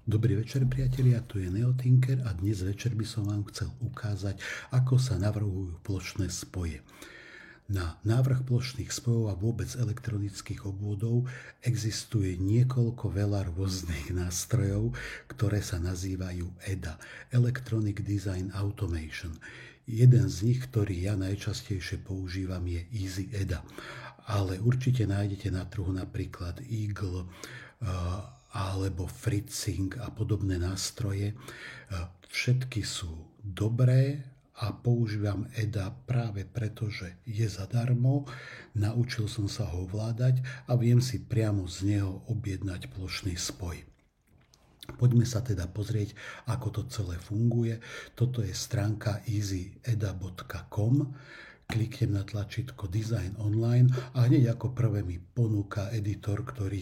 Dobrý večer, priatelia, tu je Neotinker a dnes večer by som vám chcel ukázať, ako sa navrhujú plošné spoje. Na návrh plošných spojov a vôbec elektronických obvodov existuje niekoľko veľa rôznych nástrojov, ktoré sa nazývajú EDA, Electronic Design Automation. Jeden z nich, ktorý ja najčastejšie používam, je Easy EDA, ale určite nájdete na trhu napríklad Eagle, alebo Fritzing a podobné nástroje. Všetky sú dobré a používam EDA práve preto, že je zadarmo, naučil som sa ho ovládať a viem si priamo z neho objednať plošný spoj. Poďme sa teda pozrieť, ako to celé funguje. Toto je stránka easyeda.com. Kliknem na tlačítko Design online a hneď ako prvé mi ponúka editor, ktorý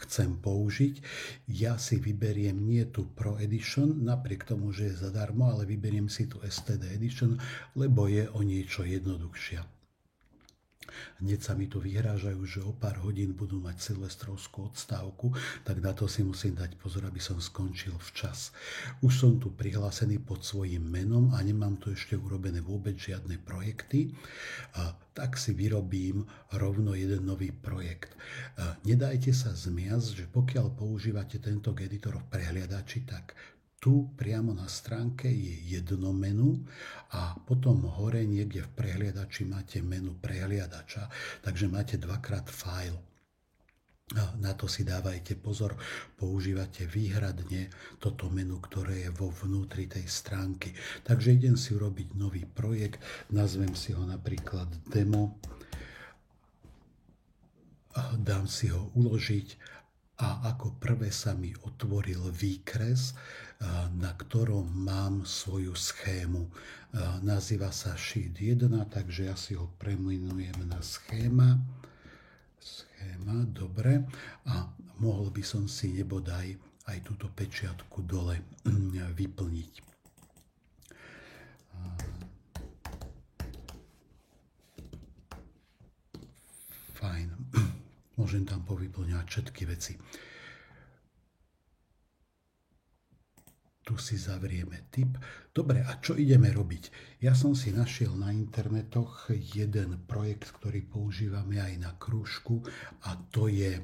chcem použiť. Ja si vyberiem nie tu Pro Edition, napriek tomu, že je zadarmo, ale vyberiem si tu STD Edition, lebo je o niečo jednoduchšia. Hneď sa mi tu vyhrážajú, že o pár hodín budú mať silvestrovskú odstávku, tak na to si musím dať pozor, aby som skončil včas. Už som tu prihlásený pod svojím menom a nemám tu ešte urobené vôbec žiadne projekty, tak si vyrobím rovno jeden nový projekt. Nedajte sa zmiasť, že pokiaľ používate tento editor v prehliadači, tak tu priamo na stránke je jedno menu a potom hore niekde v prehliadači máte menu prehliadača, takže máte dvakrát file. Na to si dávajte pozor, používate výhradne toto menu, ktoré je vo vnútri tej stránky. Takže idem si urobiť nový projekt, nazvem si ho napríklad demo, dám si ho uložiť a ako prvé sa mi otvoril výkres, na ktorom mám svoju schému. Nazýva sa Sheet 1, takže ja si ho premenujem na schéma. Schéma, dobre. A mohol by som si nebodaj aj túto pečiatku dole vyplniť. Fajn. Môžem tam povyplňať všetky veci. Tu si zavrieme typ. Dobre, a čo ideme robiť? Ja som si našiel na internetoch jeden projekt, ktorý používame aj na krúžku a to je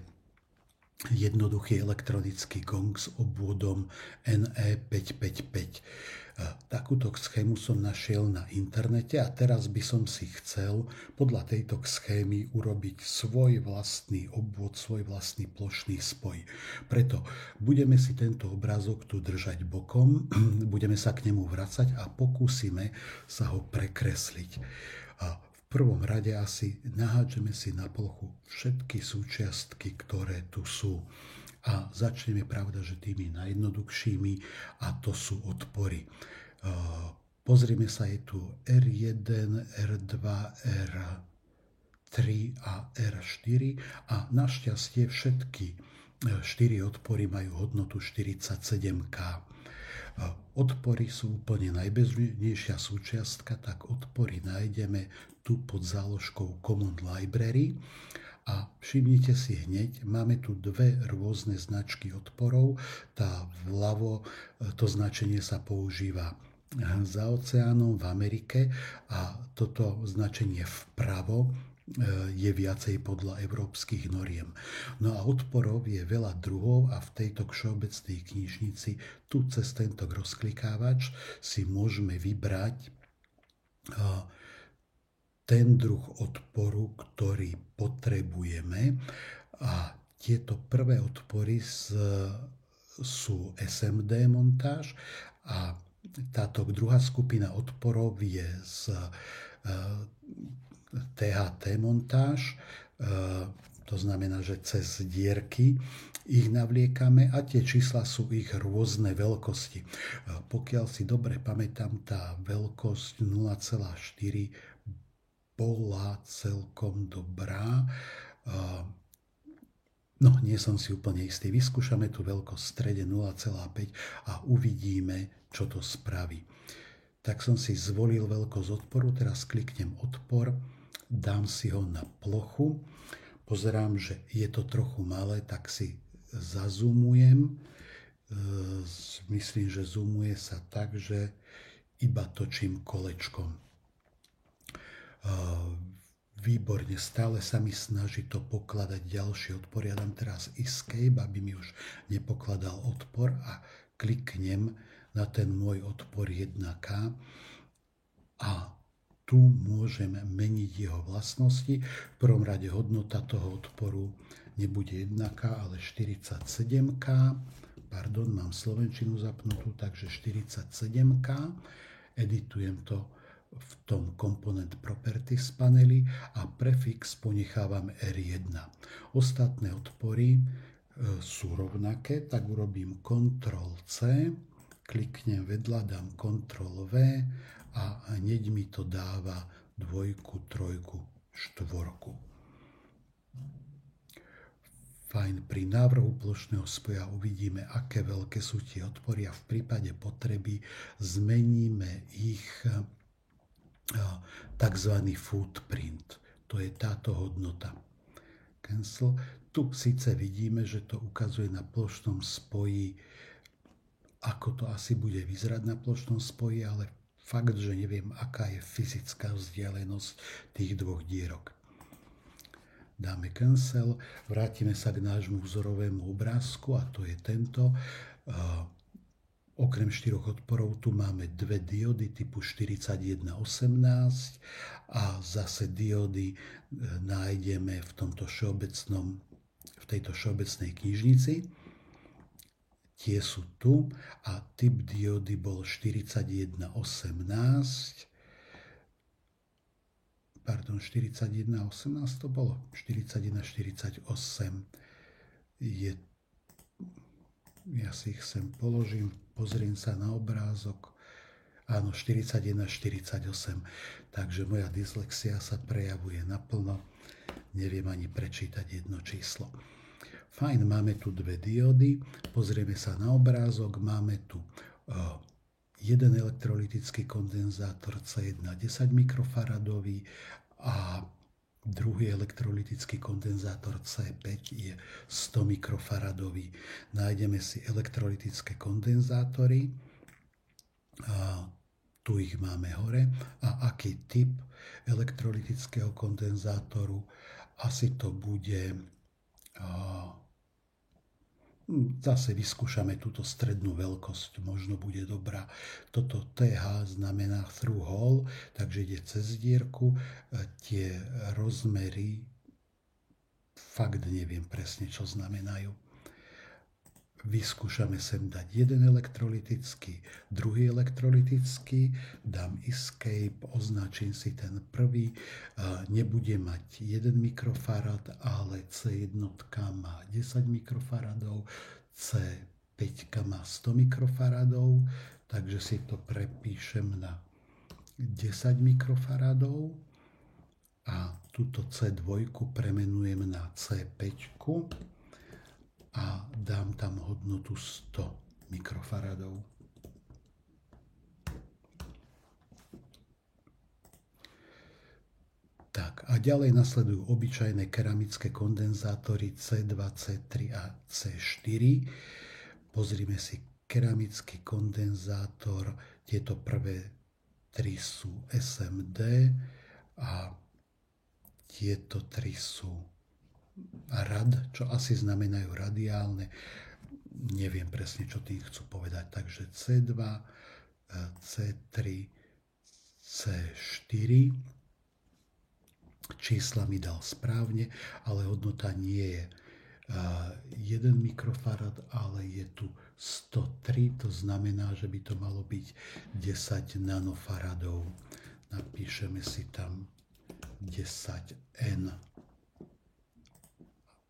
jednoduchý elektronický gong s obvodom NE555. Takúto schému som našiel na internete a teraz by som si chcel podľa tejto schémy urobiť svoj vlastný obvod, svoj vlastný plošný spoj. Preto budeme si tento obrázok tu držať bokom, budeme sa k nemu vracať a pokúsime sa ho prekresliť. V prvom rade asi nahádžeme si na plochu všetky súčiastky, ktoré tu sú. A začneme, pravda, že tými najjednoduchšími a to sú odpory. Pozrime sa, je tu R1, R2, R3 a R4 a našťastie všetky 4 odpory majú hodnotu 47K. Odpory sú úplne najbežnejšia súčiastka, tak odpory nájdeme tu pod záložkou Common Library. A všimnite si hneď, máme tu dve rôzne značky odporov. Tá vľavo, to značenie sa používa za oceánom v Amerike a toto značenie vpravo je viacej podľa európskych noriem. No a odporov je veľa druhov a v tejto všeobecnej knižnici tu cez tento rozklikávač si môžeme vybrať ten druh odporu, ktorý potrebujeme. A tieto prvé odpory sú SMD montáž a táto druhá skupina odporov je z THT montáž, to znamená, že cez dierky ich navliekame a tie čísla sú ich rôzne veľkosti. Pokiaľ si dobre pamätám, tá veľkosť 0,4 bola celkom dobrá. No, nie som si úplne istý. Vyskúšame tú veľkosť v strede 0,5 a uvidíme, čo to spraví. Tak som si zvolil veľkosť odporu, teraz kliknem odpor, dám si ho na plochu, pozerám, že je to trochu malé, tak si zazumujem, myslím, že zoomuje sa tak, že iba točím kolečkom. Výborne, stále sa mi snaží to pokladať ďalší odpor. Ja dám teraz escape, aby mi už nepokladal odpor a kliknem na ten môj odpor 1K a tu môžem meniť jeho vlastnosti. V prvom rade hodnota toho odporu nebude 1K, ale 47K. Pardon, mám slovenčinu zapnutú, takže 47K. Editujem to v tom Component Properties paneli a prefix ponechávam R1. Ostatné odpory sú rovnaké, tak urobím Ctrl+C, kliknem vedľa, dám Ctrl+V a hneď mi to dáva 2, 3, 4. Fajn, pri návrhu plošného spoja uvidíme, aké veľké sú tie odpory a v prípade potreby zmeníme ich tzv. Footprint. To je táto hodnota. Cancel. Tu síce vidíme, že to ukazuje na plošnom spoji, ako to asi bude vyzerať na plošnom spoji, ale fakt, že neviem, aká je fyzická vzdialenosť tých dvoch dierok. Dáme cancel, vrátime sa k nášmu vzorovému obrázku a to je tento. Okrem 4 odporov tu máme dve diody typu 4118 a zase diody nájdeme v tejto všeobecnej knižnici. Tie sú tu a typ diody bol 4118. Pardon, 4118 to bolo. 4148 je. Ja si ich sem položím, pozriem sa na obrázok. Áno, 4148. Takže moja dyslexia sa prejavuje naplno. Neviem ani prečítať jedno číslo. Fajn, máme tu dve diody. Pozrieme sa na obrázok. Máme tu jeden elektrolytický kondenzátor C1 10 mikrofaradový a druhý elektrolytický kondenzátor C5 je 100 mikrofaradový. Nájdeme si elektrolytické kondenzátory. Tu ich máme hore. A aký typ elektrolytického kondenzátoru? Asi to bude... Zase vyskúšame túto strednú veľkosť, možno bude dobrá. Toto TH znamená through hole, takže ide cez dierku. Tie rozmery, fakt neviem presne, čo znamenajú. Vyskúšame sem dať jeden elektrolytický, druhý elektrolytický, dám escape, označím si ten prvý, nebude mať 1 mikrofarad, ale C1 má 10 mikrofaradov, C5 má 100 mikrofaradov, takže si to prepíšem na 10 mikrofaradov a túto C2 premenujem na C5 a dám tam hodnotu 100 mikrofaradov. Tak a ďalej nasledujú obyčajné keramické kondenzátory C2, C3 a C4. Pozrime si keramický kondenzátor. Tieto prvé tri sú SMD a tieto tri sú rad, čo asi znamenajú radiálne. Neviem presne, čo tým chcú povedať. Takže C2, C3, C4. Čísla mi dal správne, ale hodnota nie je 1 mikrofarad, ale je tu 103. To znamená, že by to malo byť 10 nanofaradov. Napíšeme si tam 10N.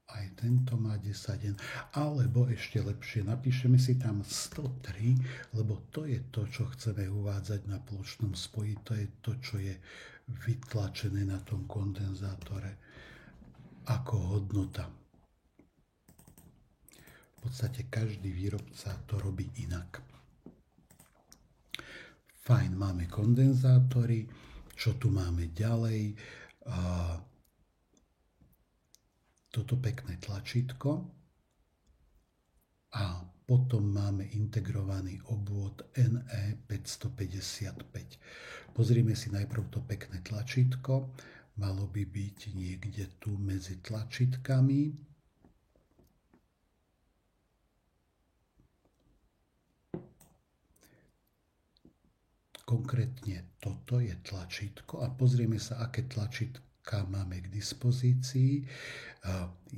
Aj tento má 10N, alebo ešte lepšie, napíšeme si tam 103, lebo to je to, čo chceme uvádzať na plošnom spoji, to je to, čo je vytlačené na tom kondenzátore ako hodnota. V podstate každý výrobca to robí inak. Fajn, máme kondenzátory, čo tu máme ďalej? Toto pekné tlačítko a potom máme integrovaný obvod NE555. Pozrime si najprv to pekné tlačítko. Malo by byť niekde tu medzi tlačítkami. Konkrétne toto je tlačítko a pozrieme sa, aké tlačítka máme k dispozícii.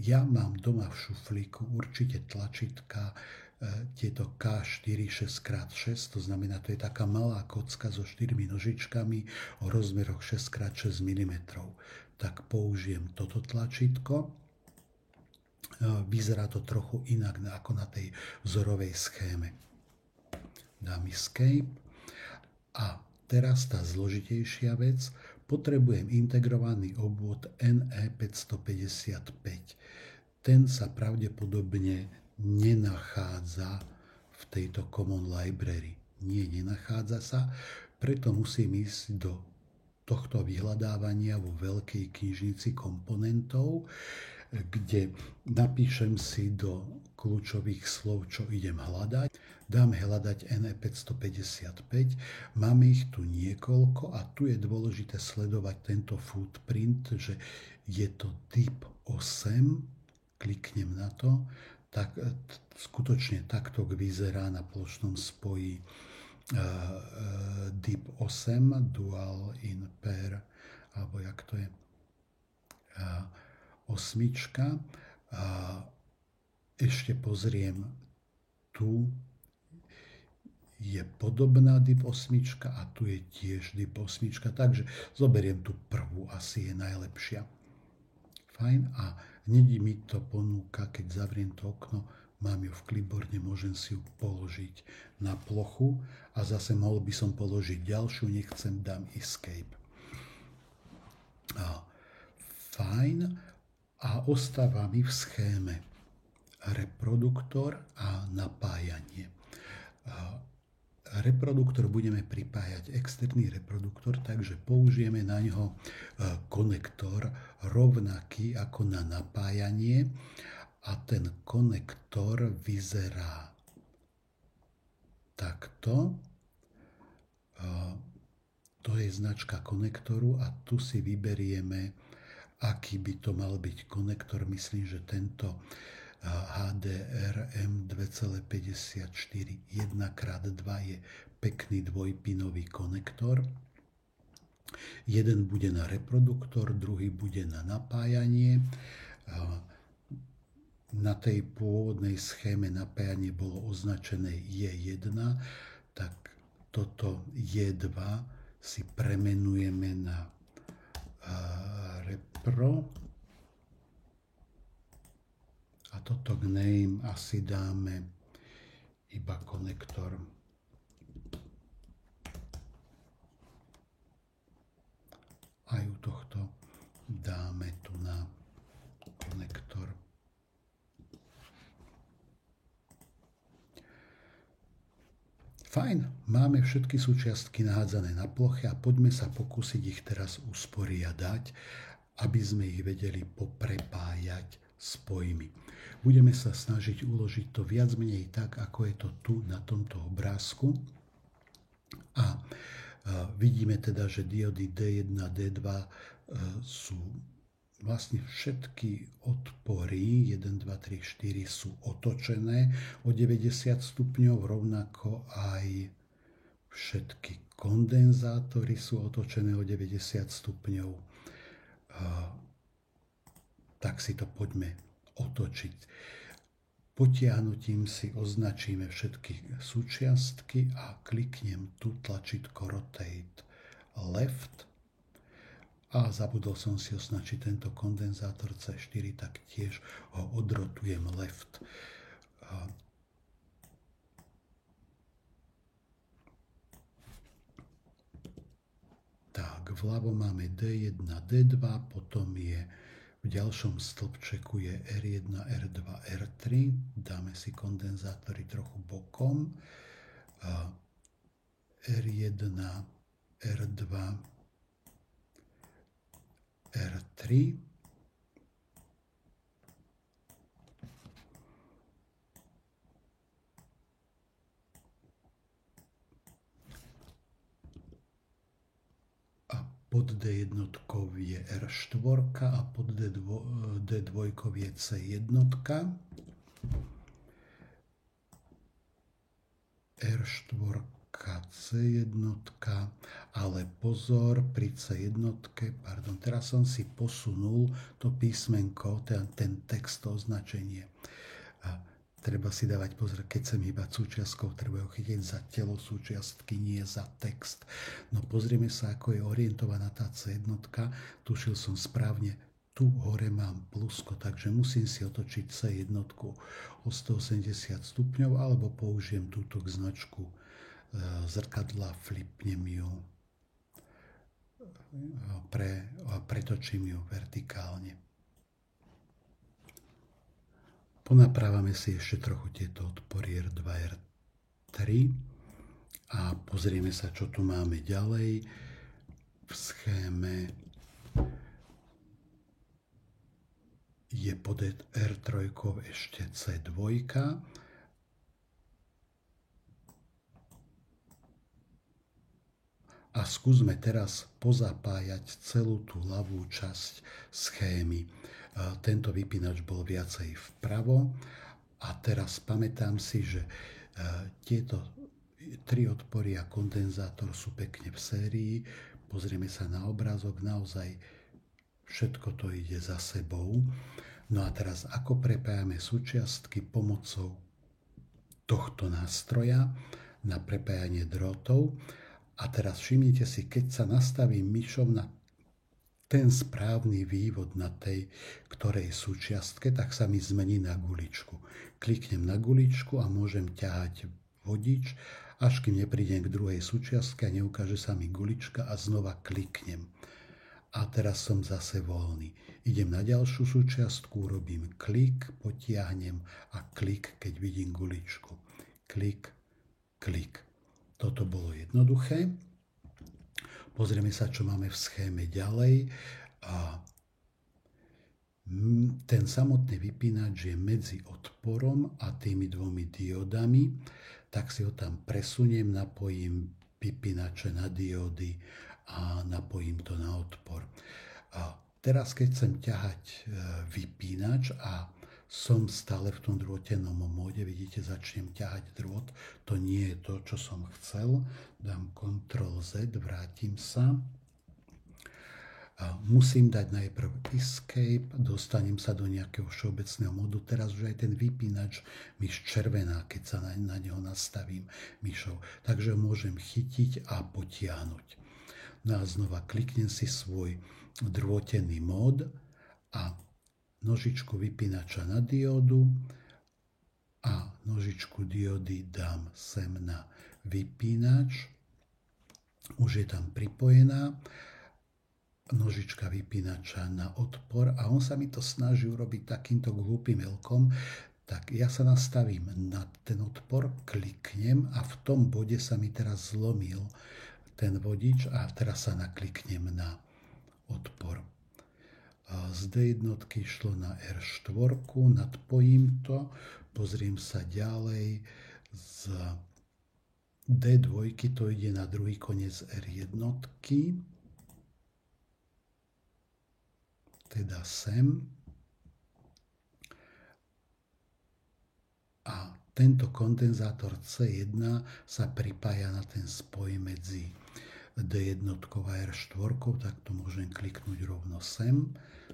Ja mám doma v šuflíku určite tlačítka tieto K4 6x6, to znamená, to je taká malá kocka so 4 nožičkami o rozmeroch 6x6 mm. Tak použijem toto tlačítko. Vyzerá to trochu inak ako na tej vzorovej schéme. Dám Escape. A teraz tá zložitejšia vec. Potrebujem integrovaný obvod NE555. Ten sa pravdepodobne nenachádza v tejto Common Library. Nie, nenachádza sa, preto musím ísť do tohto vyhľadávania vo veľkej knižnici komponentov, kde napíšem si do kľúčových slov, čo idem hľadať. Dám hľadať NE555, máme ich tu niekoľko a tu je dôležité sledovať tento footprint, že je to typ 8, kliknem na to, tak skutočne takto vyzerá na plošnom spoji DIP8, Dual in Pair, alebo jak to je, osmička. Ešte pozriem, tu je podobná DIP8 a tu je tiež DIP8, takže zoberiem tú prvú, asi je najlepšia. Fajn, a hneď mi to ponúka, keď zavriem to okno, mám ju v clipboarde, môžem si ju položiť na plochu a zase mohol by som položiť ďalšiu, nechcem, dám Escape. Fajn, a ostáva mi v schéme reproduktor a napájanie. Reproduktor budeme pripájať externý reproduktor, takže použijeme na ňo konektor rovnaký ako na napájanie a ten konektor vyzerá takto. To je značka konektoru a tu si vyberieme, aký by to mal byť konektor. Myslím, že tento HDRM 2,54 1x2 je pekný dvojpinový konektor. Jeden bude na reproduktor, druhý bude na napájanie. Na tej pôvodnej schéme napájanie bolo označené J1, tak toto J2 si premenujeme na repro. A toto k name asi dáme iba konektor. Aj u tohto dáme tu na konektor. Fajn, máme všetky súčiastky nahádzané na ploche a poďme sa pokúsiť ich teraz usporiadať, aby sme ich vedeli poprepájať spojmi. Budeme sa snažiť uložiť to viac menej tak, ako je to tu na tomto obrázku. A vidíme teda, že diody D1 a D2 sú vlastne všetky odpory 1, 2, 3, 4 sú otočené o 90 stupňov, rovnako aj všetky kondenzátory sú otočené o 90 stupňov. Tak si to poďme otočiť. Potiahnutím si označíme všetky súčiastky a kliknem tu tlačítko Rotate Left a zabudol som si označiť tento kondenzátor C4, tak tiež ho odrotujem left. Tak, vľavo máme D1, D2, potom je v ďalšom stĺpčeku je R1, R2, R3. Dáme si kondenzátory trochu bokom. R1, R2, R3. pod D1 je R4 a pod D2 je C1. R4, C1, ale pozor, pri C1, teraz som si posunul to písmenko, ten text, to označenie. A treba si dávať pozor, keď chcem hýbať súčiastkou, treba ho chytiť za telo súčiastky, nie za text. No pozrieme sa, ako je orientovaná tá C1. Tušil som správne, tu hore mám plusko, takže musím si otočiť C1 o 180 stupňov, alebo použijem túto značku zrkadla, flipnem ju, pretočím ju vertikálne. Ponaprávame si ešte trochu tieto odpory R2, R3 a pozrieme sa, čo tu máme ďalej. V schéme je pod R3 ešte C2. A skúsme teraz pozapájať celú tú ľavú časť schémy. Tento vypínač bol viacej vpravo a teraz pamätám si, že tieto 3 odpory a kondenzátor sú pekne v sérii. Pozrieme sa na obrázok, naozaj všetko to ide za sebou. No a teraz ako prepájame súčiastky pomocou tohto nástroja na prepájanie drôtov. A teraz všimnite si, keď sa nastavím myšou na ten správny vývod na tej ktorej súčiastke, tak sa mi zmení na guličku. Kliknem na guličku a môžem ťahať vodič, až kým neprídem k druhej súčiastke a neukáže sa mi gulička a znova kliknem. A teraz som zase voľný. Idem na ďalšiu súčiastku, robím klik, potiahnem a klik, keď vidím guličku. Klik, klik. Toto bolo jednoduché. Pozrieme sa, čo máme v schéme ďalej. A ten samotný vypínač je medzi odporom a tými 2 diódami. Tak si ho tam presuniem, napojím vypínače na diódy a napojím to na odpor. A teraz, keď chcem ťahať vypínač a som stále v tom drôtenom móde, vidíte, začnem ťahať drôt, to nie je to, čo som chcel, dám Ctrl+Z, vrátim sa, a musím dať najprv Escape, dostanem sa do nejakého všeobecného módu, teraz už aj ten vypínač mi červená, keď sa na neho nastavím myšou, takže ho môžem chytiť a potiahnuť. No a znova kliknem si svoj drôtený mód a nožičku vypínača na diódu a nožičku diódy dám sem na vypínač. Už je tam pripojená nožička vypínača na odpor a on sa mi to snaží urobiť takýmto hlúpym elkom. Tak ja sa nastavím na ten odpor, kliknem a v tom bode sa mi teraz zlomil ten vodič a teraz sa nakliknem na odpor. Z D1 šlo na R4, nadpojím to, pozriem sa ďalej, z D2 to ide na druhý koniec R1, teda sem. A tento kondenzátor C1 sa pripája na ten spoj medzi D1 a R4, tak to môžem kliknúť rovno sem.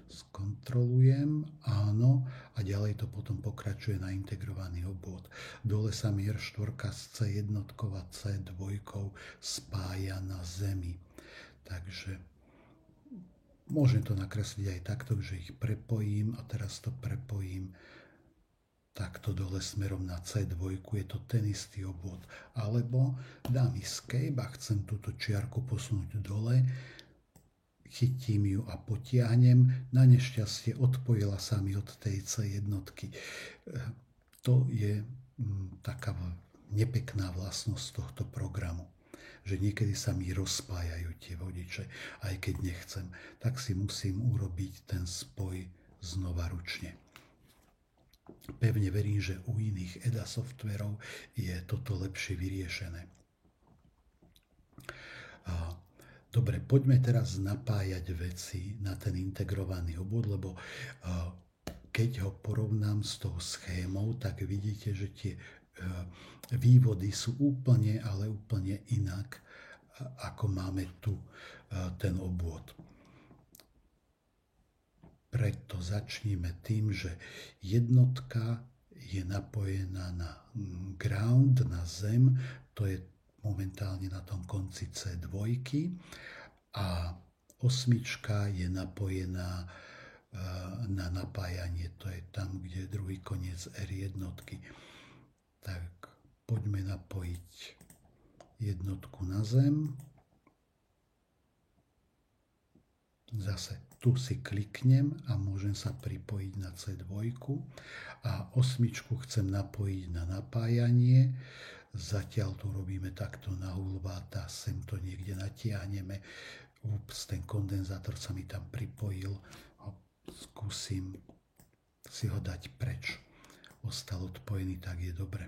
Skontrolujem, áno, a ďalej to potom pokračuje na integrovaný obvod. Dole sa mi R4 s C1 a C2 spája na zemi. Takže môžem to nakresliť aj takto, že ich prepojím a teraz to prepojím takto dole smerom na C2, je to ten istý obvod. Alebo dám Escape a chcem túto čiarku posunúť dole, chytím ju a potiahnem. Na nešťastie odpojila sa mi od tej C1. To je taká nepekná vlastnosť tohto programu, že niekedy sa mi rozpájajú tie vodiče, aj keď nechcem. Tak si musím urobiť ten spoj znova ručne. Pevne verím, že u iných EDA softverov je toto lepšie vyriešené. Dobre, poďme teraz napájať veci na ten integrovaný obvod, lebo keď ho porovnám s tou schémou, tak vidíte, že tie vývody sú úplne, ale úplne inak, ako máme tu ten obvod. Preto začneme tým, že jednotka je napojená na ground, na zem, to je momentálne na tom konci C2 a osmička je napojená na napájanie, to je tam, kde je druhý koniec R1. Tak poďme napojiť jednotku na zem. Zase tu si kliknem a môžem sa pripojiť na C2 a osmičku chcem napojiť na napájanie. Zatiaľ to robíme takto na hulváta, sem to niekde natiahneme. Ups, ten kondenzátor sa mi tam pripojil. Skúsim si ho dať preč. Ostal odpojený, tak je dobre.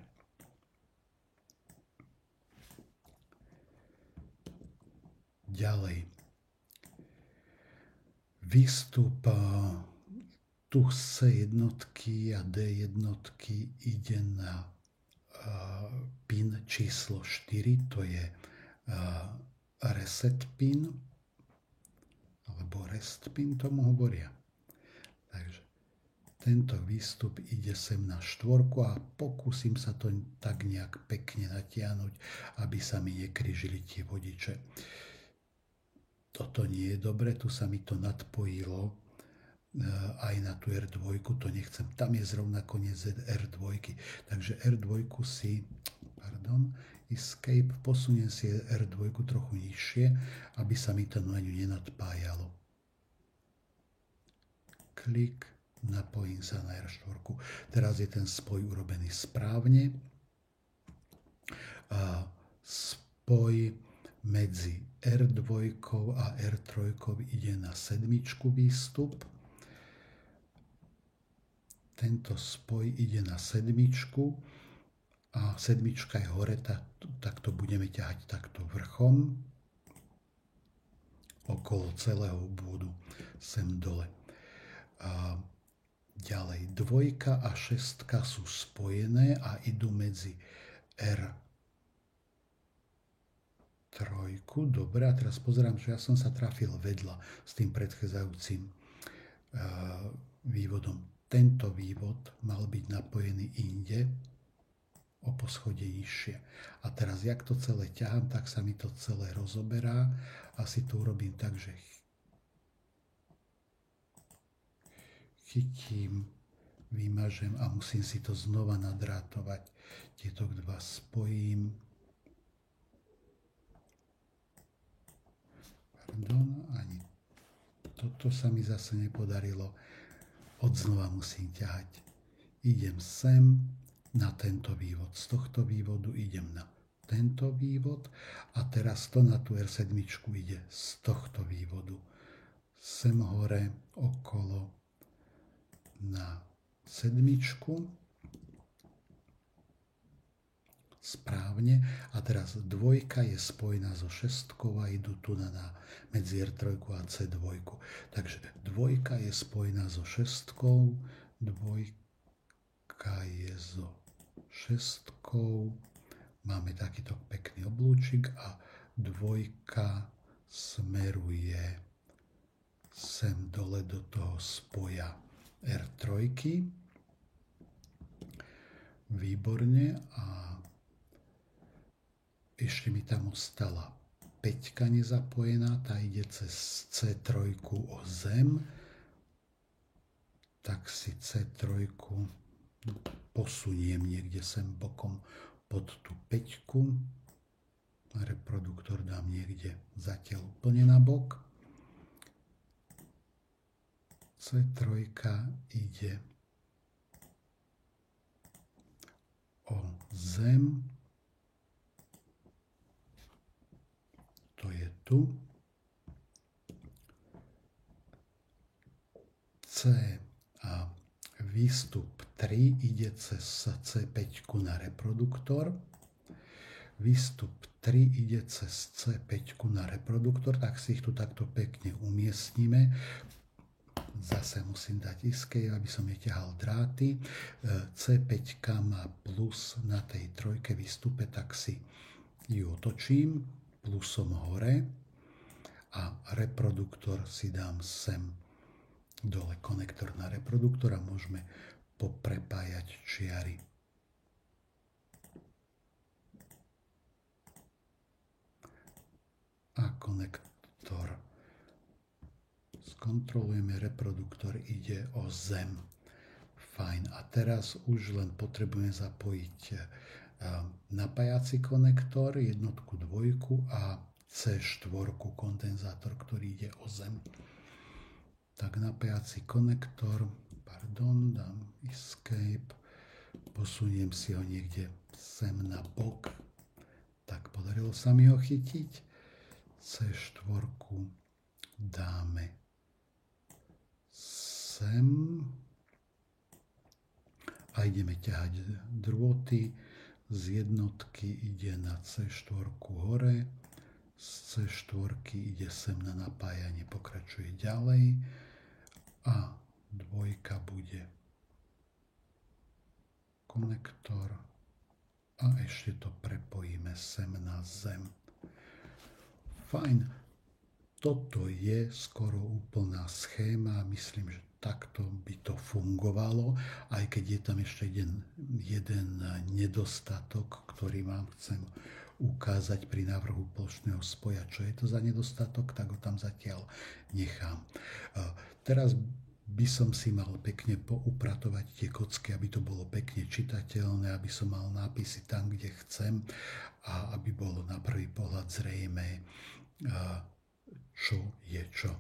Ďalej. Výstup tu C1 a D1 ide na pin číslo 4, to je reset pin, alebo rest pin tomu hovoria. Takže tento výstup ide sem na štvorku a pokúsim sa to tak nejak pekne natiahnuť, aby sa mi nekryžili tie vodiče. Toto nie je dobre, tu sa mi to nadpojilo aj na tú R2, to nechcem. Tam je zrovna koniec R2, takže R2 si, escape, posuniem si R2 trochu nižšie, aby sa mi to na ňu nenadpájalo. Klik, napojím sa na R4. Teraz je ten spoj urobený správne. Spoj medzi R2 a R3 ide na sedmičku výstup. Tento spoj ide na sedmičku a sedmička je hore, tak to budeme ťahať takto vrchom okolo celého obvodu sem dole. A ďalej, 2 a 6 sú spojené a idú medzi R3. Dobre, a teraz pozerám, že ja som sa trafil vedľa s tým predchádzajúcim vývodom. Tento vývod mal byť napojený inde, o poschodie nižšie. A teraz, jak to celé ťahám, tak sa mi to celé rozoberá. Asi to urobím tak, že chytím, vymažem a musím si to znova nadrátovať. Tieto dva spojím. Ani toto sa mi zase nepodarilo. Odznova musím ťahať. Idem sem na tento vývod. Z tohto vývodu idem na tento vývod a teraz to na tú R7 ide z tohto vývodu. Sem hore, okolo na sedmičku. Správne. A teraz 2 je spojená so 6 a idú tu na medzi R3 a C2. Takže 2 je spojená so 6, 2 je so 6, máme takýto pekný oblúčik a 2 smeruje sem dole do toho spoja R3. Výborne. A ešte mi tam ostala 5 nezapojená, tá ide cez C3 o zem, tak si C3 posuniem niekde sem bokom pod tú 5. Reproduktor dám niekde zatiaľ úplne na bok. C3 ide o zem. To je tu. C a výstup 3 ide cez C5 na reproduktor. výstup 3 ide cez C5 na reproduktor, tak si ich tu takto pekne umiestnime. Zase musím dať escape, aby som neťahal dráty. C5 má plus na tej trojke výstupe, tak si ju otočím plusom hore a reproduktor si dám sem dole, konektor na reproduktor a môžeme poprepájať čiary. A konektor skontrolujeme, reproduktor ide o zem. Fajn. A teraz už len potrebujeme zapojiť napájací konektor, jednotku, dvojku a C4 kondenzátor, ktorý ide o zem. Tak napájací konektor, dám escape, posuniem si ho niekde sem na bok. Tak podarilo sa mi ho chytiť. C4 dáme sem a ideme ťahať drôty. Z jednotky ide na C4 hore, z C4 ide sem na napájanie, pokračuje ďalej a dvojka bude konektor a ešte to prepojíme sem na zem. Fajn. Toto je skoro úplná schéma, myslím, že takto by to fungovalo, aj keď je tam ešte jeden nedostatok, ktorý vám chcem ukázať pri návrhu plošného spoja. Čo je to za nedostatok, tak ho tam zatiaľ nechám. Teraz by som si mal pekne poupratovať tie kocky, aby to bolo pekne čitateľné, aby som mal nápisy tam, kde chcem a aby bolo na prvý pohľad zrejmé, čo je čo.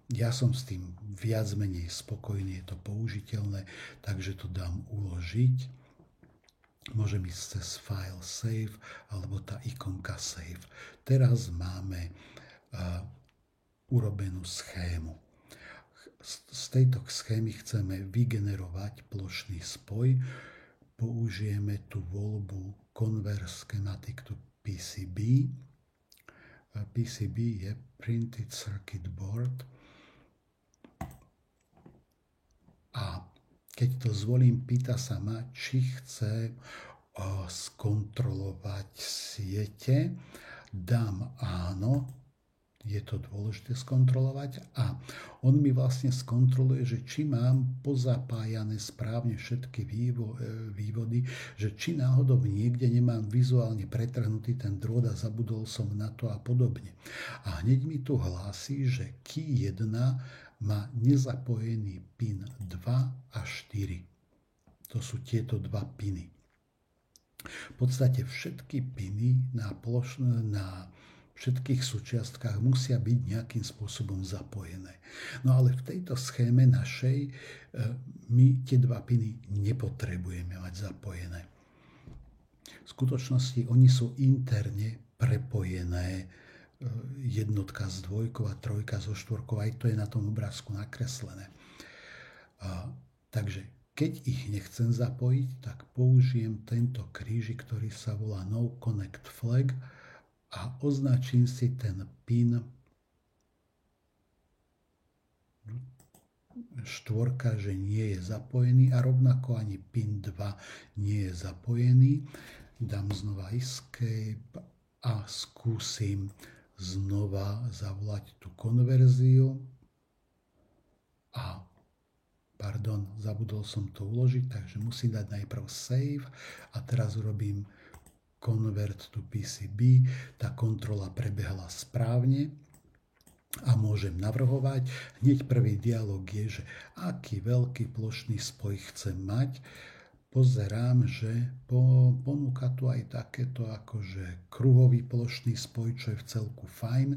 Ja som s tým viac menej spokojný, je to použiteľné, takže to dám uložiť. Môžem ísť cez file save alebo tá ikonka save. Teraz máme urobenú schému. Z tejto schémy chceme vygenerovať plošný spoj. Použijeme tú voľbu Convert Schematic to PCB. PCB je Printed Circuit Board. A keď to zvolím, pýta sa ma, či chce skontrolovať siete. Dám áno, je to dôležité skontrolovať a on mi vlastne skontroluje, že či mám pozapájané správne všetky vývody, že či náhodou niekde nemám vizuálne pretrhnutý ten drôt a zabudol som na to a podobne. A hneď mi tu hlási, že key 1 má nezapojený pin 2 a 4. To sú tieto dva piny. V podstate všetky piny na všetkých súčiastkách musia byť nejakým spôsobom zapojené. No ale v tejto schéme našej my tie dva piny nepotrebujeme mať zapojené. V skutočnosti oni sú interne prepojené, jednotka s dvojkou a trojka so štvorkou, aj to je na tom obrázku nakreslené. Takže keď ich nechcem zapojiť, tak použijem tento krížik, ktorý sa volá No Connect Flag a označím si ten pin 4, že nie je zapojený a rovnako ani pin 2 nie je zapojený. Dám znova escape a skúsim znova zavolať tú konverziu a zabudol som to uložiť, takže musím dať najprv save a teraz urobím convert to PCB, tá kontrola prebehla správne a môžem navrhovať. Hneď prvý dialog je, že aký veľký plošný spoj chcem mať. Pozerám, že ponúka tu aj takéto akože kruhový plošný spoj, čo je v celku fajn.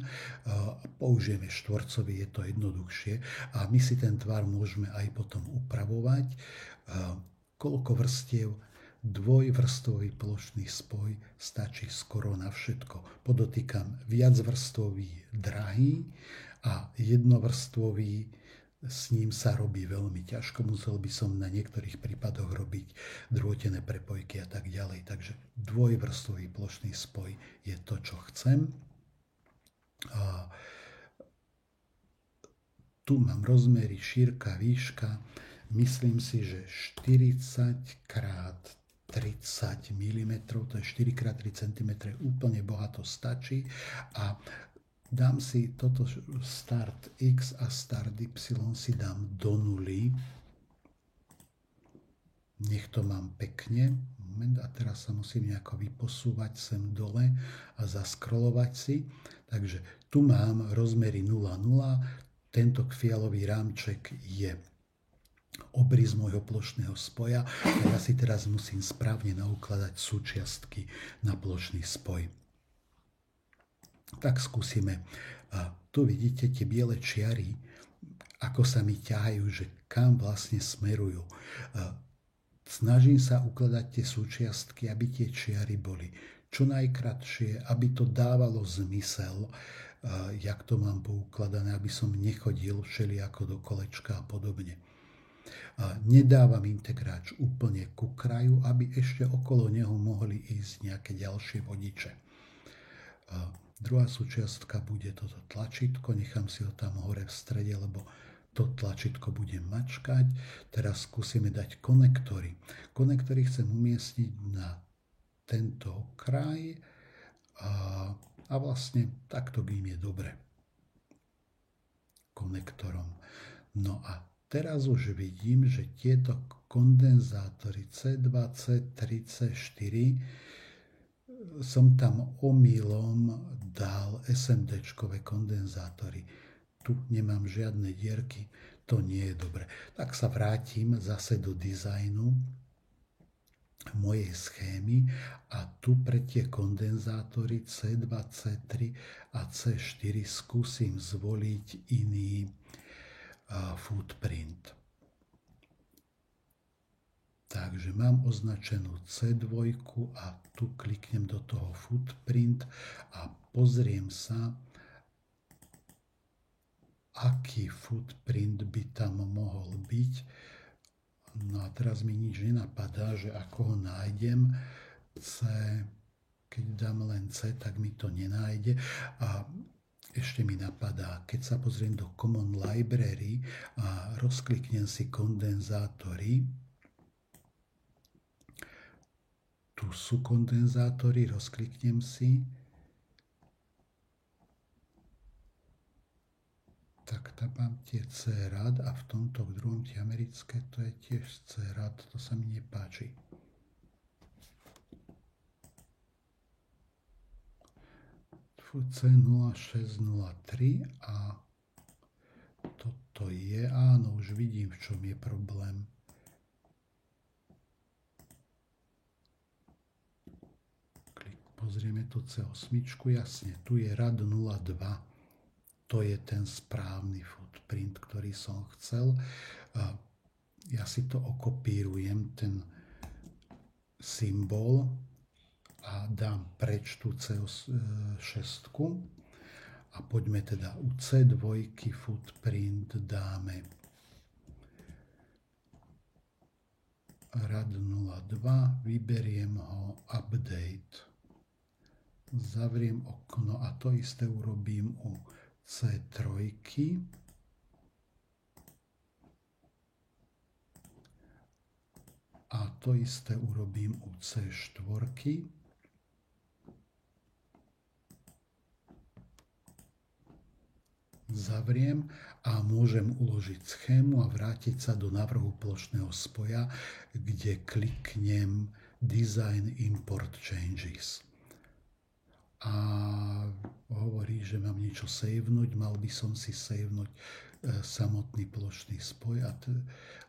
Použijeme štvorcový, je to jednoduchšie a my si ten tvar môžeme aj potom upravovať. Koľko vrstiev? Dvojvrstový plošný spoj stačí skoro na všetko. Podotýkam, viacvrstvový drahý a jednovrstvový s ním sa robí veľmi ťažko, musel by som na niektorých prípadoch robiť drôtené prepojky a tak ďalej. Takže dvojvrstvový plošný spoj je to, čo chcem. A tu mám rozmery šírka, výška. Myslím si, že 40 x 30 mm, to je 4 x 3 cm, úplne bohato stačí. A dám si toto start X a start Y si dám do nuly. Nech to mám pekne. Moment, a teraz sa musím nejako vyposúvať sem dole a zaskrolovať si. Takže tu mám rozmery 0,0. Tento fialový rámček je obrys môjho plošného spoja a ja si teraz musím správne naukladať súčiastky na plošný spoj. Tak skúsime. Tu vidíte tie biele čiary, ako sa mi ťahajú, že kam vlastne smerujú. Snažím sa ukladať tie súčiastky, aby tie čiary boli čo najkratšie, aby to dávalo zmysel, jak to mám poukladané, aby som nechodil všelijako do kolečka a podobne. Nedávam integráč úplne ku kraju, aby ešte okolo neho mohli ísť nejaké ďalšie vodiče. Druhá súčiastka bude toto tlačítko, nechám si ho tam hore v strede, lebo to tlačítko budem mačkať. Teraz skúsime dať konektory. Konektory chcem umiestniť na tento kraj a vlastne takto im je dobre konektorom. No a teraz už vidím, že tieto kondenzátory C2, C3, C4 som tam omylom dal SMD-čkové kondenzátory. Tu nemám žiadne dierky, to nie je dobre. Tak sa vrátim zase do dizajnu mojej schémy a tu pre tie kondenzátory C2, C3 a C4 skúsim zvoliť iný footprint. Takže mám označenú C2 a tu kliknem do toho footprint a pozriem sa, aký footprint by tam mohol byť. No a teraz mi nič nenapadá, že ako ho nájdem. Keď dám len C, tak mi to nenájde. A ešte mi napadá, keď sa pozriem do Common Library a rozkliknem si kondenzátory, tu sú kondenzátory, rozkliknem si, tak tam mám tie C-rad a v tomto druhom tie americké, to je tiež C-rad, to sa mi nepáči. C0603 a toto je, áno, už vidím, v čom je problém. Pozrieme tu C8, jasne, tu je rad 02. To je ten správny footprint, ktorý som chcel. Ja si to okopírujem, ten symbol a dám preč tú C6. A poďme teda u C2 footprint dáme rad 02, vyberiem ho, update. Zavriem okno a to isté urobím u C3 a to isté urobím u C4. Zavriem a môžem uložiť schému a vrátiť sa do návrhu plošného spoja, kde kliknem Design Import Changes. A hovorí, že mám niečo savenúť, mal by som si savenúť samotný plošný spoj,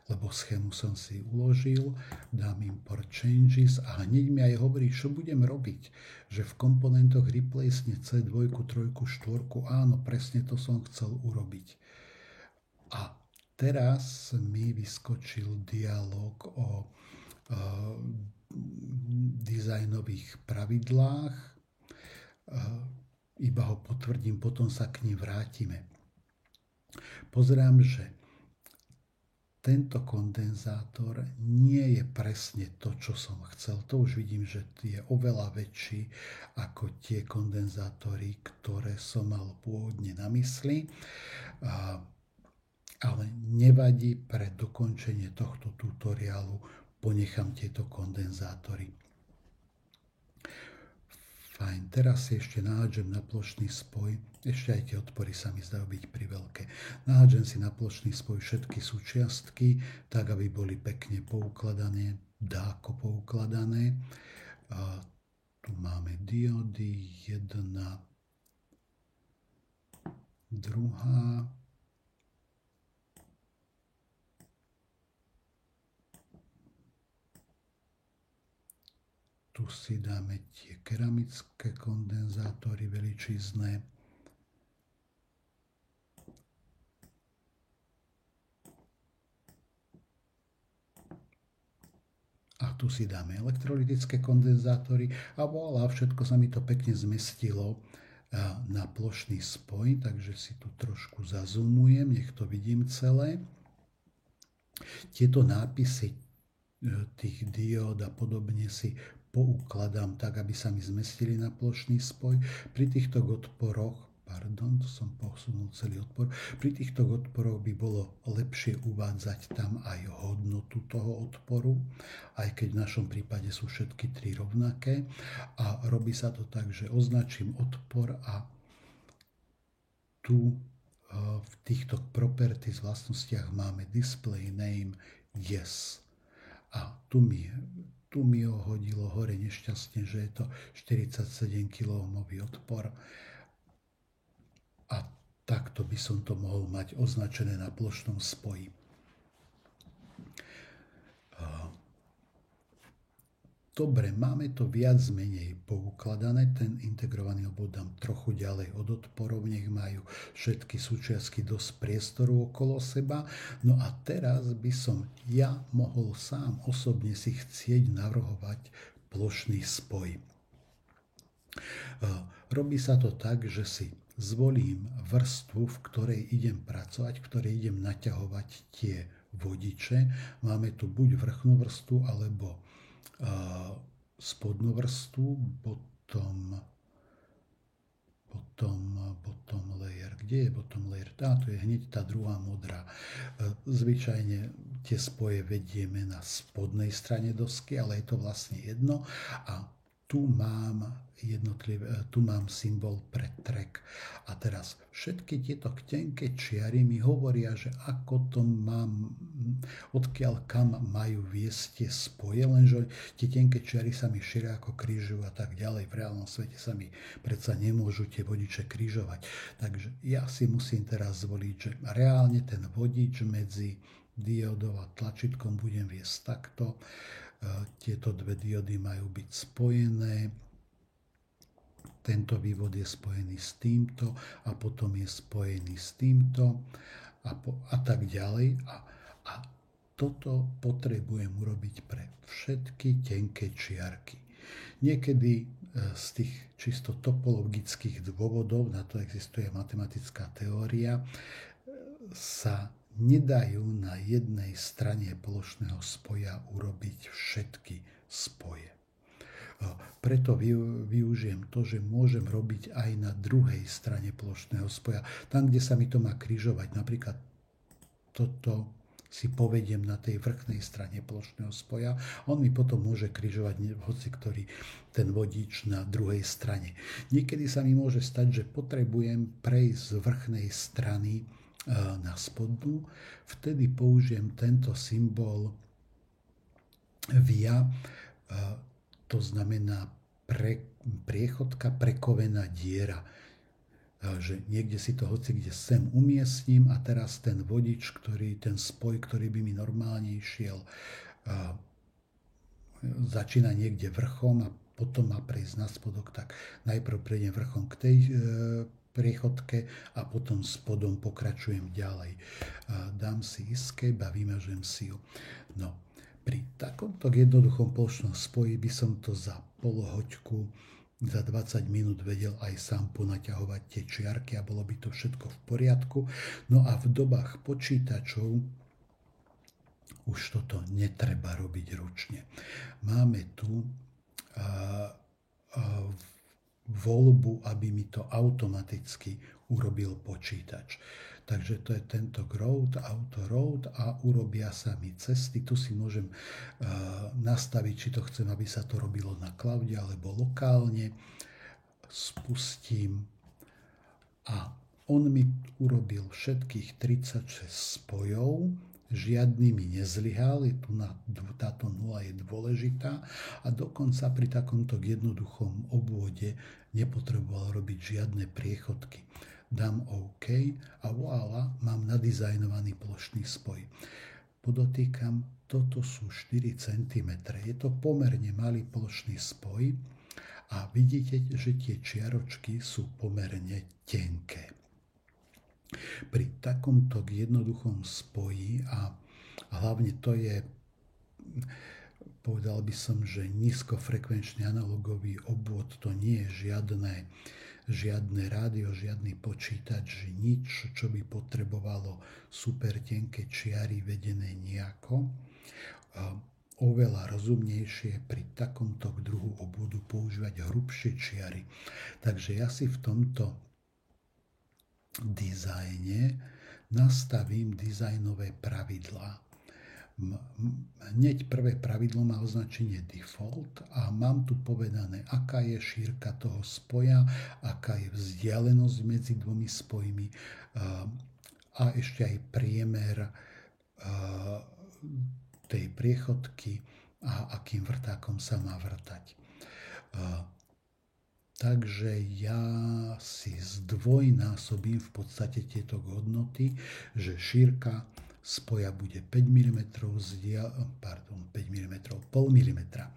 lebo schému som si uložil, dám import changes a hneď mi aj hovorí, čo budem robiť, že v komponentoch replace C2, 3, 4, áno, presne to som chcel urobiť. A teraz mi vyskočil dialog o dizajnových pravidlách, iba ho potvrdím, potom sa k nim vrátime. Pozerám, že tento kondenzátor nie je presne to, čo som chcel. To už vidím, že je oveľa väčší ako tie kondenzátory, ktoré som mal pôvodne na mysli. Ale nevadí, pre dokončenie tohto tutoriálu ponechám tieto kondenzátory. Fajn, teraz si ešte nahádžem na plošný spoj. Ešte aj tie odpory sa mi zdajú byť priveľké. Nahádžem si na plošný spoj všetky súčiastky, tak aby boli pekne poukladané, dáko poukladané. A tu máme diody, jedna, druhá. Tu si dáme tie keramické kondenzátory veličízne. A tu si dáme elektrolytické kondenzátory a voilà, všetko sa mi to pekne zmestilo na plošný spoj, takže si tu trošku zazumujem, nech to vidím celé. Tieto nápisy tých diód a podobne si poukladám tak, aby sa mi zmestili na plošný spoj. Pri týchto odporoch, to som posunul celý odpor, pri týchto odporoch by bolo lepšie uvádzať tam aj hodnotu toho odporu, aj keď v našom prípade sú všetky tri rovnaké. A robí sa to tak, že označím odpor a tu v týchto properties vlastnostiach máme display name yes. A tu mi ho hodilo hore nešťastne, že je to 47 kΩ odpor. A takto by som to mohol mať označené na plošnom spoji. Dobre, máme to viac menej poukladané, ten integrovaný obvod dám trochu ďalej od odporov, nech majú všetky súčiastky dosť priestoru okolo seba. No a teraz by som ja mohol sám osobne si chcieť navrhovať plošný spoj. Robí sa to tak, že si zvolím vrstvu, v ktorej idem pracovať, v ktorej idem naťahovať tie vodiče. Máme tu buď vrchnú vrstvu, alebo spodnú vrstvu, bottom layer. Kde je bottom layer? To je hneď tá druhá modrá. Zvyčajne tie spoje vedieme na spodnej strane dosky, ale je to vlastne jedno. A tu mám symbol pre track. A teraz všetky tieto tenké čiary mi hovoria, že ako to mám, odkiaľ kam majú viesť tie spoje, lenže tie tenké čiary sa mi šíria ako krížujú a tak ďalej. V reálnom svete sa mi predsa nemôžu tie vodiče krížovať. Takže ja si musím teraz zvoliť, že reálne ten vodič medzi diódou a tlačítkom budem viesť takto. Tieto dve diody majú byť spojené. Tento vývod je spojený s týmto a potom je spojený s týmto a tak ďalej. A toto potrebujem urobiť pre všetky tenké čiarky. Niekedy z tých čisto topologických dôvodov, na to existuje matematická teória, sa nedajú na jednej strane plošného spoja urobiť všetky spoje. Preto využijem to, že môžem robiť aj na druhej strane plošného spoja. Tam, kde sa mi to má križovať. Napríklad toto si povediem na tej vrchnej strane plošného spoja. On mi potom môže križovať hociktorý ten vodič na druhej strane. Niekedy sa mi môže stať, že potrebujem prejsť z vrchnej strany na spodnú, vtedy použijem tento symbol via, to znamená priechodka, prekovená diera. Že niekde si to hoci kde sem umiestním a teraz ten vodič, ten spoj, ktorý by mi normálne išiel, začína niekde vrchom a potom má prejsť na spodok, tak najprv prejdem vrchom k tej priechodke a potom spodom pokračujem ďalej. Dám si escape a vymažem si ju. No, pri takomto jednoduchom plošnom spoji by som to za polhoďku, za 20 minút vedel aj sám ponaťahovať tie čiarky a bolo by to všetko v poriadku. No a v dobách počítačov už toto netreba robiť ručne. Máme tu voľbu, aby mi to automaticky urobil počítač. Takže to je tento road, auto road a urobia sa mi cesty. Tu si môžem nastaviť, či to chcem, aby sa to robilo na cloude alebo lokálne. Spustím a on mi urobil všetkých 36 spojov. Žiadny mi nezlyhal, táto nula je dôležitá a dokonca pri takomto jednoduchom obvode nepotreboval robiť žiadne priechodky. Dám OK a voilà, mám nadizajnovaný plošný spoj. Podotýkam, toto sú 4 cm. Je to pomerne malý plošný spoj a vidíte, že tie čiaročky sú pomerne tenké. Pri takomto jednoduchom spoji a hlavne to je, povedal by som, že nízkofrekvenčný analogový obvod, to nie je žiadne rádio, žiadny počítač, nič, čo by potrebovalo super tenké čiary vedené nejako. Oveľa rozumnejšie pri takomto druhu obvodu používať hrubšie čiary. Takže ja si v tomto dizajne nastavím dizajnové pravidlá. Hneď prvé pravidlo má označenie default a mám tu povedané, aká je šírka toho spoja, aká je vzdialenosť medzi dvomi spojmi a ešte aj priemer tej priechodky a akým vrtákom sa má vrtať. Takže ja si zdvojnásobím v podstate tieto hodnoty, že šírka spoja bude 5 mm, pol milimetra.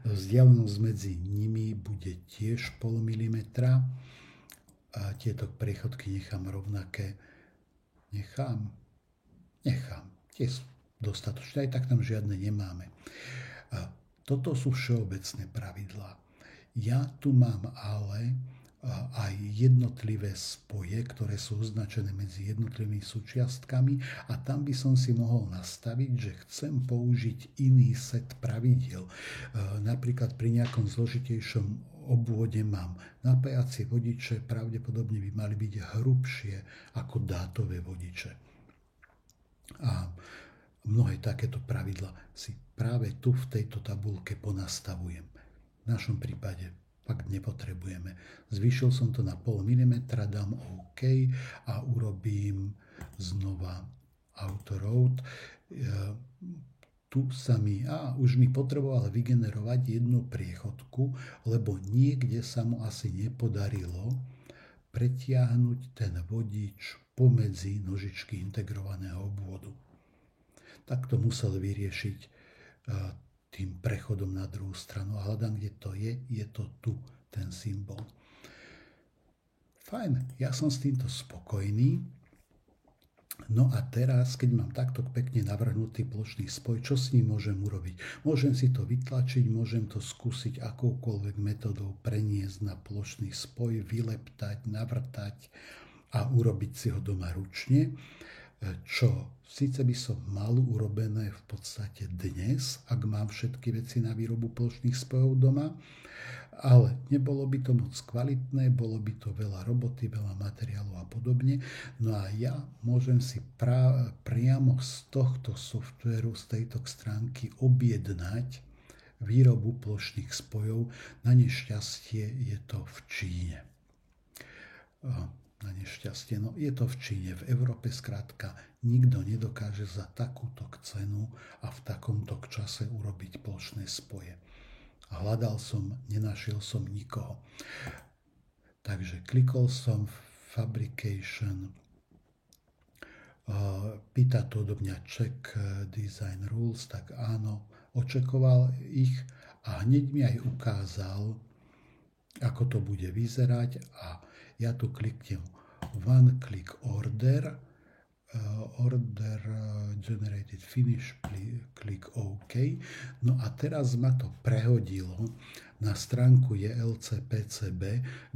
Vzdialenosť medzi nimi bude tiež pol milimetra. A tieto priechodky nechám rovnaké. Nechám. Tie sú dostatočné, aj tak tam žiadne nemáme. Toto sú všeobecné pravidlá. Ja tu mám ale aj jednotlivé spoje, ktoré sú označené medzi jednotlivými súčiastkami a tam by som si mohol nastaviť, že chcem použiť iný set pravidiel. Napríklad pri nejakom zložitejšom obvode mám napájacie vodiče, pravdepodobne by mali byť hrubšie ako dátové vodiče. A mnohé takéto pravidla si práve tu v tejto tabuľke ponastavujem. V našom prípade fakt nepotrebujeme. Zvýšil som to na pol milimetra, dám OK a urobím znova auto road. Tu sa už mi potreboval vygenerovať jednu priechodku, lebo niekde sa mu asi nepodarilo pretiahnuť ten vodič pomedzi nožičky integrovaného obvodu. Tak to musel vyriešiť tým prechodom na druhú stranu a hľadám, kde to je to tu, ten symbol. Fajn, ja som s týmto spokojný. No a teraz, keď mám takto pekne navrhnutý plošný spoj, čo s ním môžem urobiť? Môžem si to vytlačiť, môžem to skúsiť akoukoľvek metodou preniesť na plošný spoj, vyleptať, navrtať a urobiť si ho doma ručne. Čo síce by som mal urobené v podstate dnes, ak mám všetky veci na výrobu plošných spojov doma, ale nebolo by to moc kvalitné, bolo by to veľa roboty, veľa materiálu a podobne. No a ja môžem si priamo z tohto softvéru, z tejto stránky objednať výrobu plošných spojov. Na nešťastie je to v Číne. Na nešťastie. No je to v Číne, v Európe skrátka nikto nedokáže za takúto cenu a v takomto čase urobiť plošné spoje. Hľadal som, nenašiel som nikoho. Takže klikol som Fabrication, pýta to odo mňa check design rules, tak áno, očekoval ich a hneď mi aj ukázal, ako to bude vyzerať a ja tu kliknem one click order generated finish, click OK. No a teraz ma to prehodilo na stránku JLC-PCB,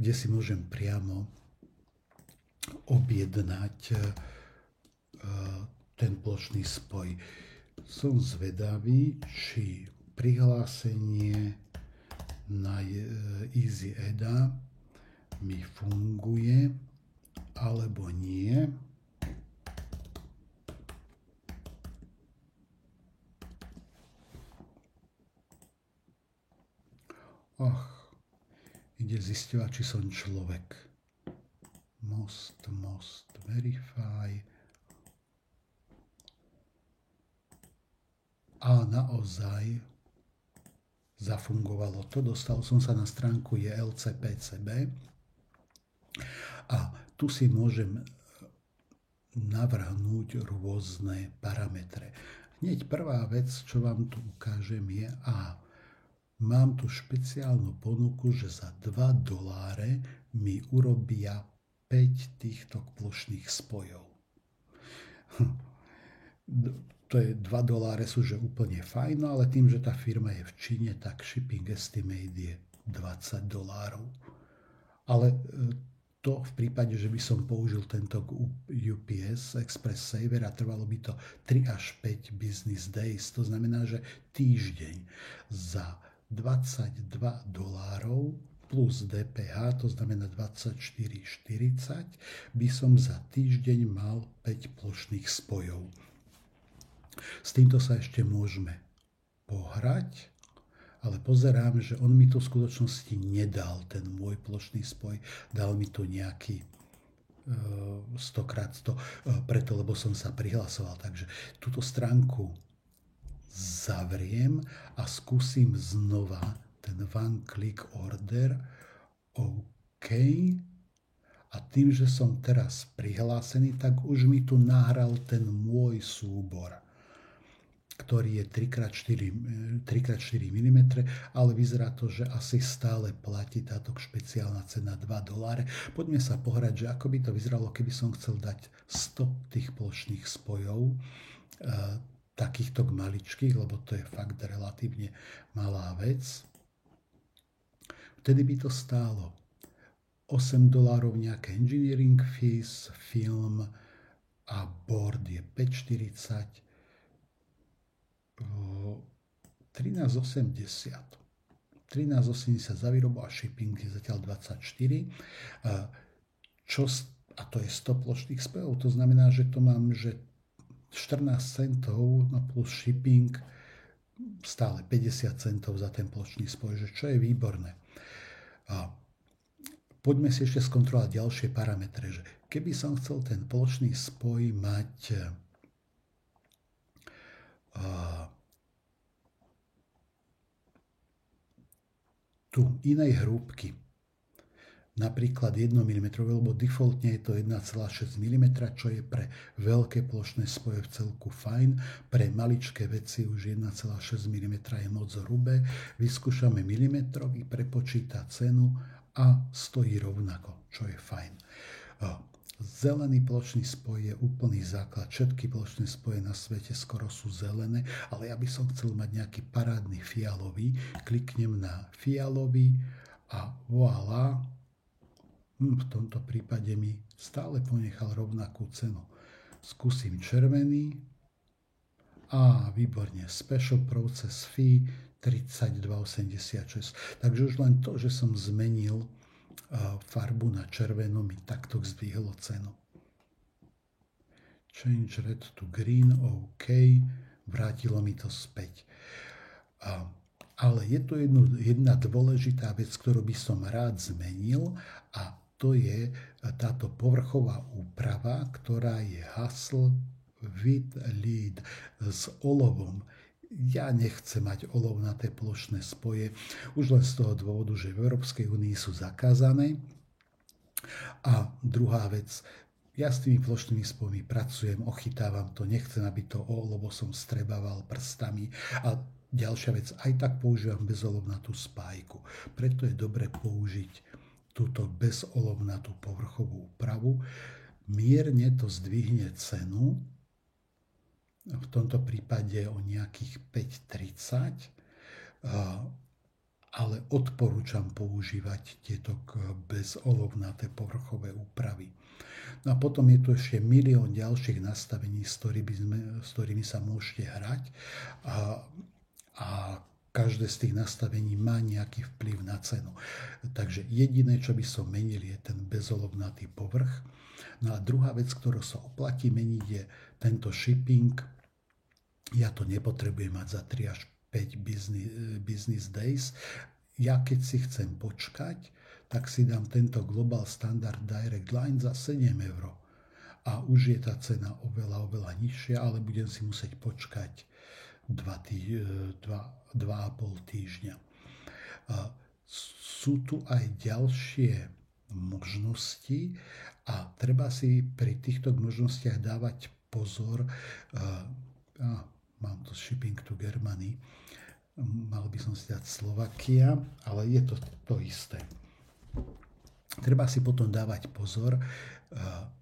kde si môžem priamo objednať ten plošný spoj. Som zvedavý, či prihlásenie na Easy Eda mi funguje alebo nie. Ide zisťovať, či som človek. Most, verify. A naozaj zafungovalo to. Dostal som sa na stránku JLCPCB a tu si môžem navrhnúť rôzne parametre. Hneď prvá vec, čo vám tu ukážem, je mám tu špeciálnu ponuku, že za $2 mi urobia 5 týchto plošných spojov. To je $2 sú že úplne fajn, ale tým, že tá firma je v Číne, tak shipping estimate je $20. Ale to v prípade, že by som použil tento UPS Express Saver a trvalo by to 3 až 5 business days, to znamená, že týždeň za $22 plus DPH, to znamená 24,40, by som za týždeň mal 5 plošných spojov. S týmto sa ešte môžeme pohrať, ale pozerám, že on mi to v skutočnosti nedal, ten môj plošný spoj, dal mi to nejaký 100x100, preto, lebo som sa prihlasoval. Takže túto stránku zavriem a skúsim znova ten one click order. OK. A tým, že som teraz prihlásený, tak už mi tu nahral ten môj súbor, ktorý je 3x4 mm, ale vyzerá to, že asi stále platí táto špeciálna cena $2. Poďme sa pohrať, že ako by to vyzeralo, keby som chcel dať 100 tých plošných spojov, takýchto maličkých, lebo to je fakt relatívne malá vec. Vtedy by to stálo $8 nejaké engineering fees, film a board je 5,40, 13,80. 13,80 za výrobu a shipping je zatiaľ 24. A to je 100 plošných spojov, to znamená, že to mám, že 14 centov plus shipping, stále 50 centov za ten plošný spoj, čo je výborné. Poďme si ešte skontrolovať ďalšie parametre, že keby som chcel ten plošný spoj mať tu inej hrúbky, napríklad 1 mm, lebo defaultne je to 1,6 mm, čo je pre veľké plošné spoje v celku fajn. Pre maličké veci už 1,6 mm je moc hrubé. Vyskúšame milimetrový, prepočíta cenu a stojí rovnako, čo je fajn. Zelený plošný spoj je úplný základ. Všetky plošné spoje na svete skoro sú zelené, ale ja by som chcel mať nejaký parádny fialový. Kliknem na fialový a voilà. V tomto prípade mi stále ponechal rovnakú cenu. Skúsim červený. Výborne. Special Process Fee 32,86. Takže už len to, že som zmenil farbu na červenú, mi takto zdvihlo cenu. Change red to green, OK. Vrátilo mi to späť. Ale je tu jedna dôležitá vec, ktorú by som rád zmenil, a to je táto povrchová úprava, ktorá je Hustle with lead s olovom. Ja nechcem mať olovnaté plošné spoje, už len z toho dôvodu, že v Európskej únii sú zakázané. A druhá vec, ja s tými plošnými spojmi pracujem, ochytávam to, nechcem, aby to olovo som strebával prstami. A ďalšia vec, aj tak používam bezolovnatú spájku. Preto je dobre použiť túto bezolovnatú povrchovú úpravu. Mierne to zdvihne cenu, v tomto prípade o nejakých 5,30, ale odporúčam používať tieto bezolovnaté povrchové úpravy. No a potom je tu ešte milión ďalších nastavení, s ktorými sa môžete hrať a každé z tých nastavení má nejaký vplyv na cenu. Takže jediné, čo by som menil, je ten bezolovnatý povrch. No a druhá vec, ktorú sa oplatí meniť, je tento shipping. Ja to nepotrebujem mať za 3 až 5 business days. Ja keď si chcem počkať, tak si dám tento Global Standard Direct Line za 7 €. A už je tá cena oveľa nižšia, ale budem si musieť počkať 2,5 týždňa. Sú tu aj ďalšie možnosti a treba si pri týchto možnostiach dávať pozor. Mám to shipping to Germany, mal by som si dať Slovakia, ale je to to isté. Treba si potom dávať pozor,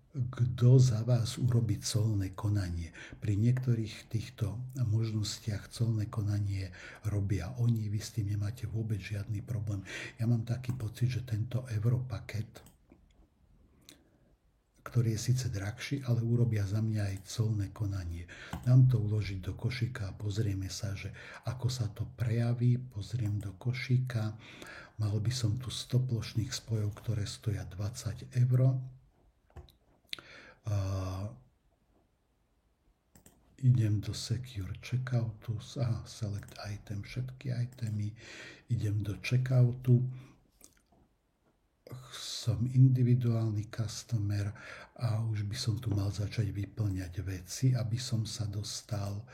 kto za vás urobí colné konanie. Pri niektorých týchto možnostiach colné konanie robia oni, vy s tým nemáte vôbec žiadny problém. Ja mám taký pocit, že tento Europaket, ktorý je síce drahší, ale urobia za mňa aj colné konanie. Dám to uložiť do košíka a pozrieme sa, že ako sa to prejaví. Pozriem do košíka. Mal by som tu 100 plošných spojov, ktoré stoja 20 €. Idem do Secure Checkoutu, Select Item, všetky itemy, idem do Checkoutu, som individuálny customer a už by som tu mal začať vyplňať veci, aby som sa dostal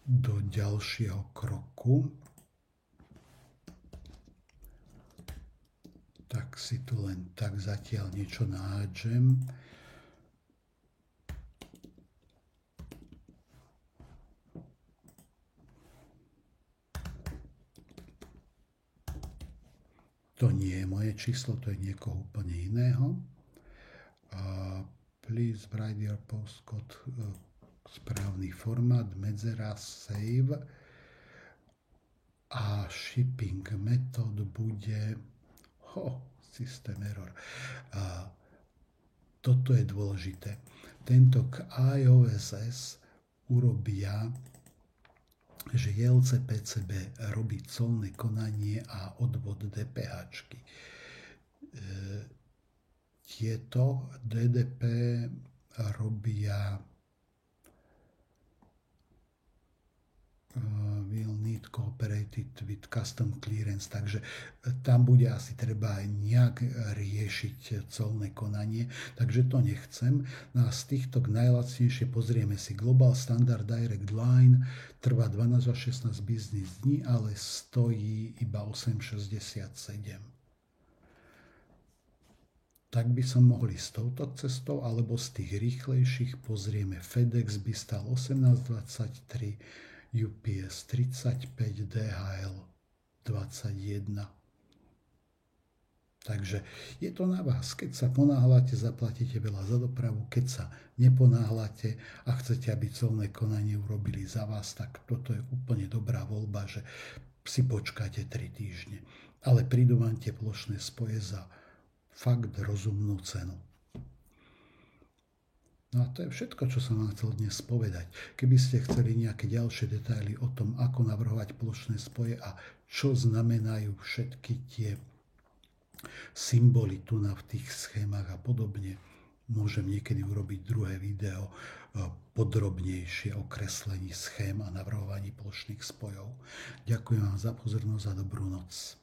do ďalšieho kroku. Tak si tu len tak zatiaľ niečo nahádžem. To nie je moje číslo, to je niekoho úplne iného. Please write your postcode, správny formát, medzera, save a shipping method bude system error. Toto je dôležité. Tento IOSS urobia, že JLC-PCB robí colné konanie a odvod DPH-čky. Tieto DDP robia will need cooperated with custom clearance, takže tam bude asi treba aj nejak riešiť colné konanie, takže to nechcem. No a z týchto najlacnejšie pozrieme si Global Standard Direct Line, trvá 12 až 16 business dní, ale stojí iba 8,67. Tak by som mohli s touto cestou, alebo z tých rýchlejších pozrieme FedEx by stal 18,23, UPS 35, DHL 21. Takže je to na vás. Keď sa ponáhľate, zaplatíte veľa za dopravu. Keď sa neponáhľate a chcete, aby colné konanie urobili za vás, tak toto je úplne dobrá voľba, že si počkáte 3 týždne. Ale prídu vám tie plošné spoje za fakt rozumnú cenu. No a to je všetko, čo som vám chcel dnes povedať. Keby ste chceli nejaké ďalšie detaily o tom, ako navrhovať plošné spoje a čo znamenajú všetky tie symboly tu v tých schémach a podobne, môžem niekedy urobiť druhé video podrobnejšie o kreslení schém a navrhovaní plošných spojov. Ďakujem vám za pozornosť a dobrú noc.